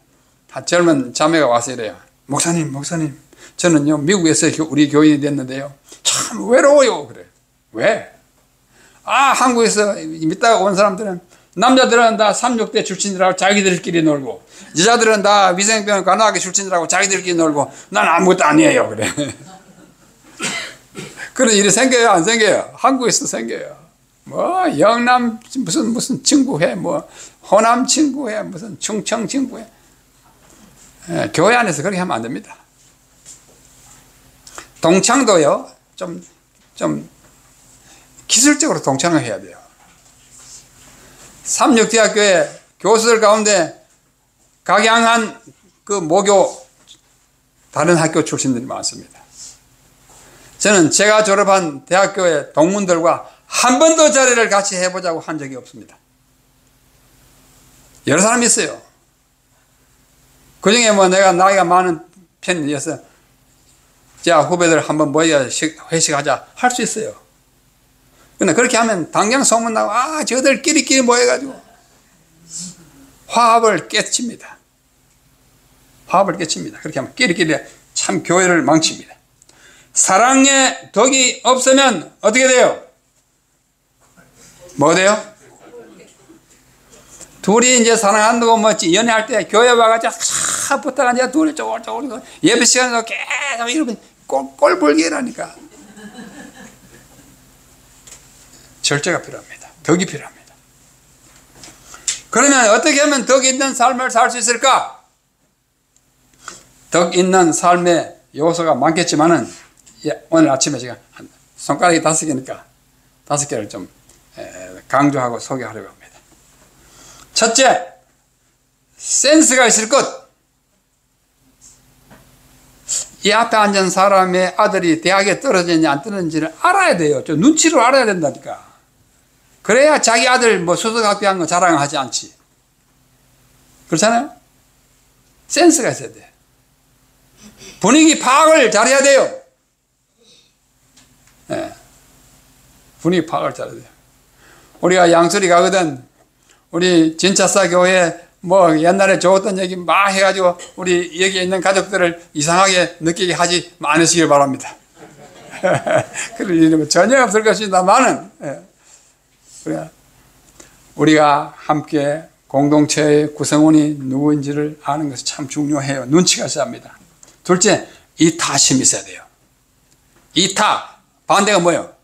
젊은 자매가 와서 이래요. 목사님 저는요, 미국에서 우리 교인이 됐는데요. 참 외로워요. 그래. 왜? 한국에서 믿다가 온 사람들은 남자들은 다 36대 출신이라고 자기들끼리 놀고 여자들은 다 위생병 간호학교 출신이라고 자기들끼리 놀고 난 아무것도 아니에요. 그래. 그런 일이 생겨요? 안 생겨요? 한국에서 생겨요. 뭐 영남 무슨 친구회, 뭐 호남 친구회, 무슨 충청 친구회. 교회 안에서 그렇게 하면 안 됩니다. 동창도요, 좀 기술적으로 동창을 해야 돼요. 삼육대학교에 교수들 가운데 각양한 그 모교 다른 학교 출신들이 많습니다. 저는 제가 졸업한 대학교의 동문들과 한 번도 자리를 같이 해보자고 한 적이 없습니다. 여러 사람이 있어요. 그 중에 뭐 내가 나이가 많은 편이어서 자, 후배들 한번 모여 회식하자 할 수 있어요. 근데 그렇게 하면 당장 소문나고 저들끼리 모여가지고 화합을 깨칩니다. 화합을 깨칩니다. 그렇게 하면 끼리끼리 참 교회를 망칩니다. 사랑에 덕이 없으면 어떻게 돼요? 뭐 돼요? 둘이 이제 사랑한다고 뭐 연애할 때 교회 와가지고 붙어가 이제 둘이 쪼글쪼글 예배 시간에도 계속 이러면 꼴불기라니까. 절제가 필요합니다. 덕이 필요합니다. 그러면 어떻게 하면 덕 있는 삶을 살 수 있을까? 덕 있는 삶의 요소가 많겠지만은 오늘 아침에 제가 손가락이 5개니까 5개를 좀 강조하고 소개하려고 합니다. 첫째, 센스가 있을 것. 이 앞에 앉은 사람의 아들이 대학에 떨어졌냐 안 떨어졌는지를 알아야 돼요. 좀 눈치로 알아야 된다니까. 그래야 자기 아들 뭐 수석학교 한 거 자랑하지 않지. 그렇잖아요? 센스가 있어야 돼. 분위기 파악을 잘해야 돼요. 네. 분위기 파악을 잘해야 돼요. 우리가 양수리 가거든. 우리 진차사 교회 뭐 옛날에 좋았던 얘기 막 해가지고 우리 여기 있는 가족들을 이상하게 느끼게 하지 않으시길 바랍니다. 그럴 일은 전혀 없을 것입니다만은 우리가 함께 공동체의 구성원이 누구인지를 아는 것이 참 중요해요. 눈치가 있어야 합니다. 둘째, 이타심이 있어야 돼요. 이타, 반대가 뭐예요?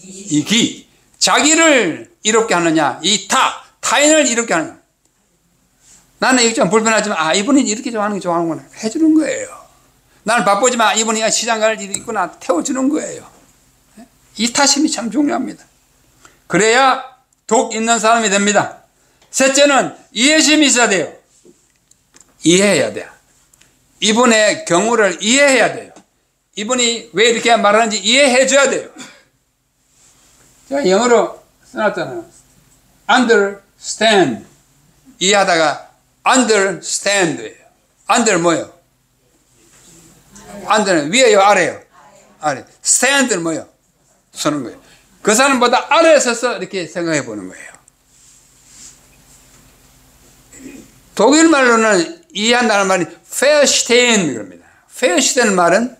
이기. 자기를 이롭게 하느냐, 이타, 타인을 이롭게 하느냐. 나는 이게 좀 불편하지만 이분이 이렇게 좋아하는 게 좋아하는구나 해주는 거예요. 나는 바쁘지만 이분이 시장 갈 일이 있구나 태워주는 거예요. 이타심이 참 중요합니다. 그래야 독 있는 사람이 됩니다. 셋째는 이해심이 있어야 돼요. 이해해야 돼요. 이분의 경우를 이해해야 돼요. 이분이 왜 이렇게 말하는지 이해해 줘야 돼요. 제가 영어로 써놨잖아요. understand. 이해하다가 understand예요. under 뭐예요? under는 위에요, 아래요? 아래. stand는 뭐예요? 서는 거예요. 그 사람보다 아래에 서서 이렇게 생각해 보는 거예요. 독일 말로는 이해한다는 말이 verstehen 그럽니다. verstehen 말은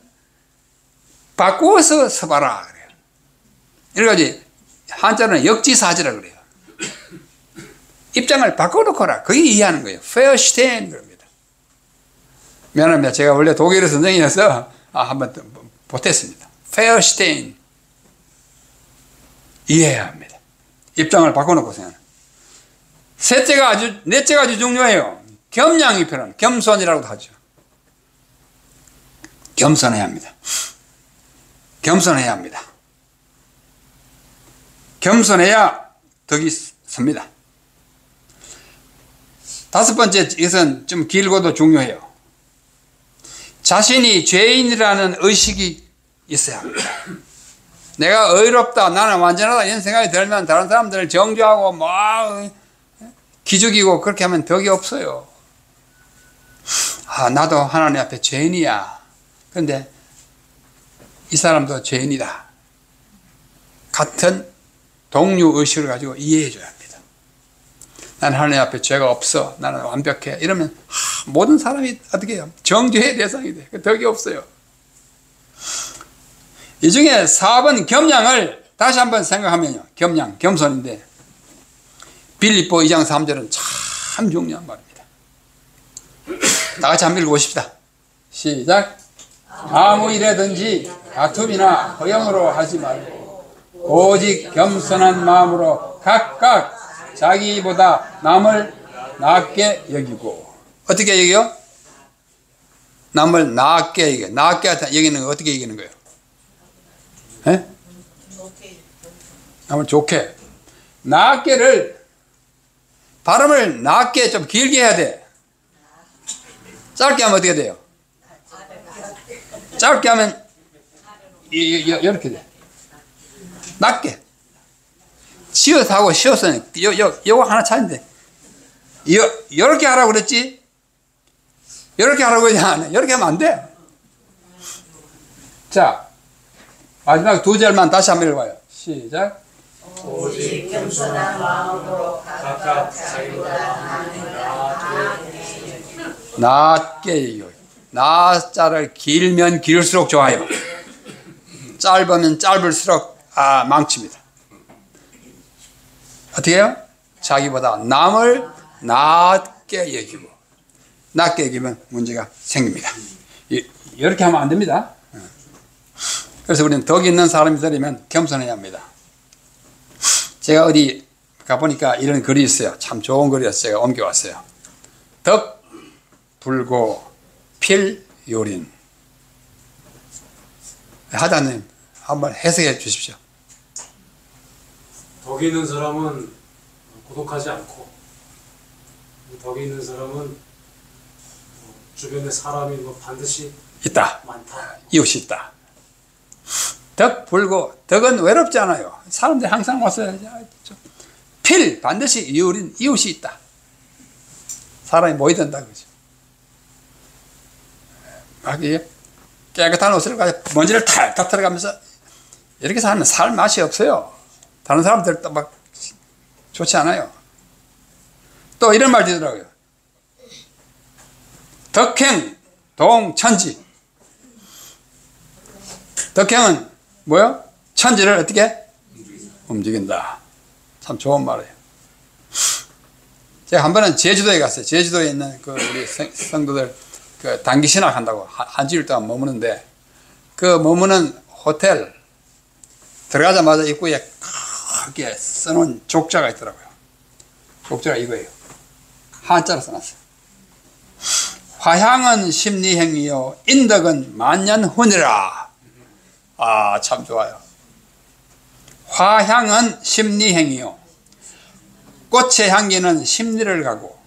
바꾸어서 서봐라 그래요. 이래가지고 한자로는 역지사지라 그래요. 입장을 바꿔놓거라. 그게 이해하는 거예요. verstehen 그럽니다. 미안합니다. 제가 원래 독일어 선생이어서 한번 못했습니다. verstehen 이해해야 합니다. 입장을 바꿔놓고 생각하는. 넷째가 아주 중요해요. 겸양이 필요한, 겸손이라고도 하죠. 겸손해야 합니다. 겸손해야 합니다. 겸손해야 덕이 섭니다. 다섯 번째, 이것은 좀 길고도 중요해요. 자신이 죄인이라는 의식이 있어야 합니다. 내가 의롭다, 나는 완전하다 이런 생각이 들면 다른 사람들을 정죄하고 뭐 기죽이고 그렇게 하면 덕이 없어요. 나도 하나님 앞에 죄인이야. 그런데 이 사람도 죄인이다. 같은 동료 의식을 가지고 이해해 줘야 합니다. 나는 하나님 앞에 죄가 없어. 나는 완벽해. 이러면 모든 사람이 어떻게 해요? 정죄의 대상이 돼. 덕이 없어요. 이 중에 4번 겸양을 다시 한번 생각하면요. 겸양, 겸손인데 빌립보 2장 3절은 참 중요한 말입니다. 다 같이 한번 읽어보십시다. 시작. 아무 일에든지 다툼이나 허영으로 하지 말고 오직 겸손한 마음으로 각각 자기보다 남을 낮게 여기고. 어떻게 여기요? 남을 낮게 여기고. 낮게 여기는 거 어떻게 여기는 거예요? 에? 남을 좋게. 낮게를 발음을 낮게 좀 길게 해야 돼. 짧게 하면 어떻게 돼요? 짧게 하면 이렇게 돼. 낮게. 치어서 하고 쉬어서는 요거 하나 차인데 요렇게 하라고 그랬지? 요렇게 하라고 그러지 않아. 요렇게 하면 안 돼. 자, 마지막 2절만 다시 한번 읽어봐요. 시작. 오직 겸손한 마음으로 각각 자기보다 낮게 얘기해요. 낮자를 길면 길수록 좋아요. 짧으면 짧을수록 망칩니다. 어떻게 해요? 자기보다 남을 낮게 여기고. 낮게 여기면 문제가 생깁니다. 이렇게 하면 안 됩니다. 그래서 우리는 덕 있는 사람이 되려면 겸손해야 합니다. 제가 어디 가보니까 이런 글이 있어요. 참 좋은 글이어서 제가 옮겨왔어요. 덕 불고 필 요린. 하다님 한번 해석해 주십시오. 덕이 있는 사람은 고독하지 않고, 덕이 있는 사람은 주변에 사람이 반드시 있다. 많다. 이웃이 있다. 덕 불고, 덕은 외롭지 않아요. 사람들이 항상 와서 필 반드시 이웃이 있다. 사람이 모이든다 그죠. 막 깨끗한 옷을 가지고 먼지를 탈탈 털어가면서 이렇게 살면 살 맛이 없어요. 다른 사람들도 막 좋지 않아요. 또 이런 말도 있더라고요. 덕행 동천지. 덕행은 뭐요? 천지를 어떻게? 움직인다. 참 좋은 말이에요. 제가 한 번은 제주도에 갔어요. 제주도에 있는 그 우리 성도들 그 단기 신학한다고 한 주일 동안 머무는데, 그 머무는 호텔 들어가자마자 입구에 크게 써놓은 족자가 있더라고요. 족자가 이거예요. 한자로 써놨어요. 화향은 심리행위요 인덕은 만년훈이라. 참 좋아요. 화향은 심리행위요. 꽃의 향기는 심리를 가고,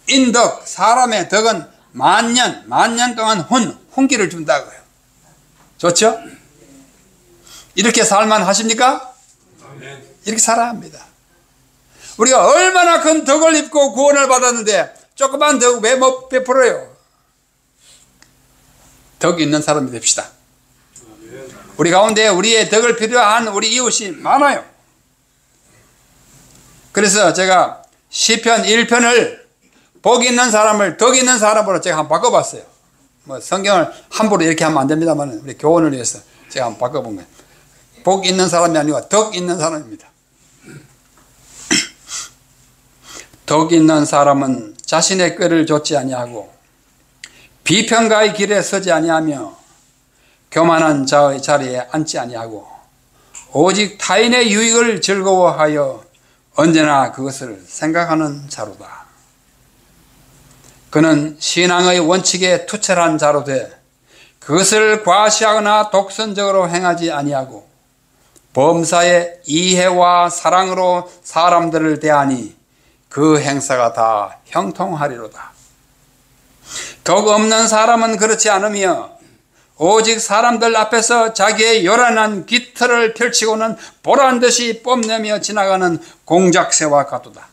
인덕 사람의 덕은 만년 동안 훈기를 준다고요. 좋죠? 이렇게 살만 하십니까? 이렇게 살아야 합니다. 우리가 얼마나 큰 덕을 입고 구원을 받았는데 조그만 덕 왜 못 베풀어요? 덕 있는 사람이 됩시다. 우리 가운데 우리의 덕을 필요한 우리 이웃이 많아요. 그래서 제가 시편 1편을 복 있는 사람을 덕 있는 사람으로 제가 한번 바꿔봤어요. 뭐 성경을 함부로 이렇게 하면 안 됩니다만 우리 교훈을 위해서 제가 한번 바꿔본 거예요. 복 있는 사람이 아니고 덕 있는 사람입니다. 덕 있는 사람은 자신의 꾀를 좇지 아니하고 비평가의 길에 서지 아니하며 교만한 자의 자리에 앉지 아니하고 오직 타인의 유익을 즐거워하여 언제나 그것을 생각하는 자로다. 그는 신앙의 원칙에 투철한 자로 돼 그것을 과시하거나 독선적으로 행하지 아니하고 범사의 이해와 사랑으로 사람들을 대하니 그 행사가 다 형통하리로다. 덕 없는 사람은 그렇지 않으며 오직 사람들 앞에서 자기의 요란한 깃털을 펼치고는 보란듯이 뽐내며 지나가는 공작새와 같도다.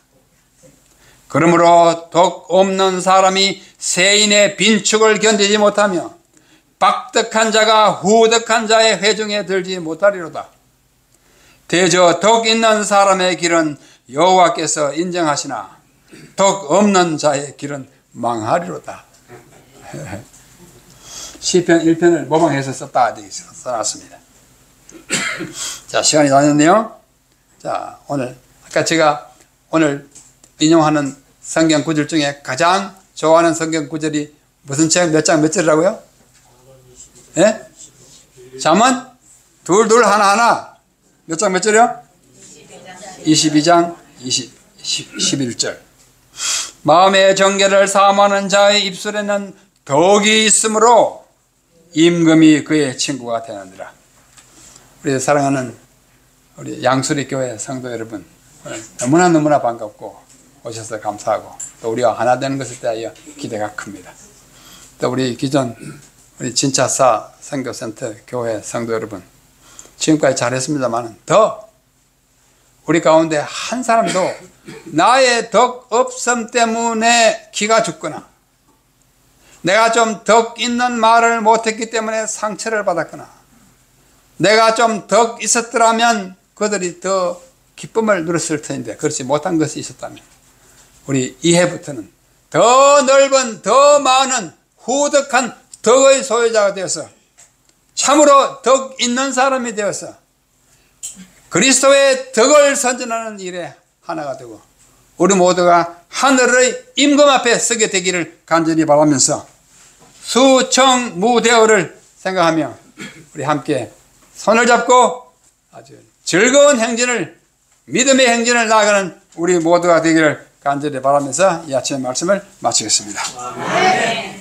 그러므로 덕 없는 사람이 세인의 빈축을 견디지 못하며 박덕한 자가 후덕한 자의 회중에 들지 못하리로다. 대저 덕 있는 사람의 길은 여호와께서 인정하시나 덕 없는 자의 길은 망하리로다. 시편 1편을 모방해서 썼다 써놨습니다. 자, 시간이 다 됐네요. 자, 오늘 아까 제가 오늘 인용하는 성경 구절 중에 가장 좋아하는 성경 구절이 무슨 책 몇 장 몇 절이라고요? 예? 잠언 둘 하나 몇 장 몇 절이요? 22장 11절. 마음의 정결을 사모하는 자의 입술에는 덕이 있으므로 임금이 그의 친구가 되느니라. 우리 사랑하는 우리 양수리 교회 성도 여러분, 너무나 반갑고 오셔서 감사하고 또 우리와 하나 되는 것에 대하여 기대가 큽니다. 또 우리 기존 우리 진짜사 선교센터 교회 성도 여러분, 지금까지 잘했습니다만 더 우리 가운데 한 사람도 나의 덕 없음 때문에 기가 죽거나 내가 좀 덕 있는 말을 못했기 때문에 상처를 받았거나 내가 좀 덕 있었더라면 그들이 더 기쁨을 누렸을 텐데 그렇지 못한 것이 있었다면 우리 이해부터는 더 넓은 더 많은 후덕한 덕의 소유자가 되어서 참으로 덕 있는 사람이 되어서 그리스도의 덕을 선전하는 일에 하나가 되고 우리 모두가 하늘의 임금 앞에 서게 되기를 간절히 바라면서 수청무대어를 생각하며 우리 함께 손을 잡고 아주 즐거운 행진을 믿음의 행진을 나아가는 우리 모두가 되기를 간절히 바라면서 이 아침의 말씀을 마치겠습니다. 아멘.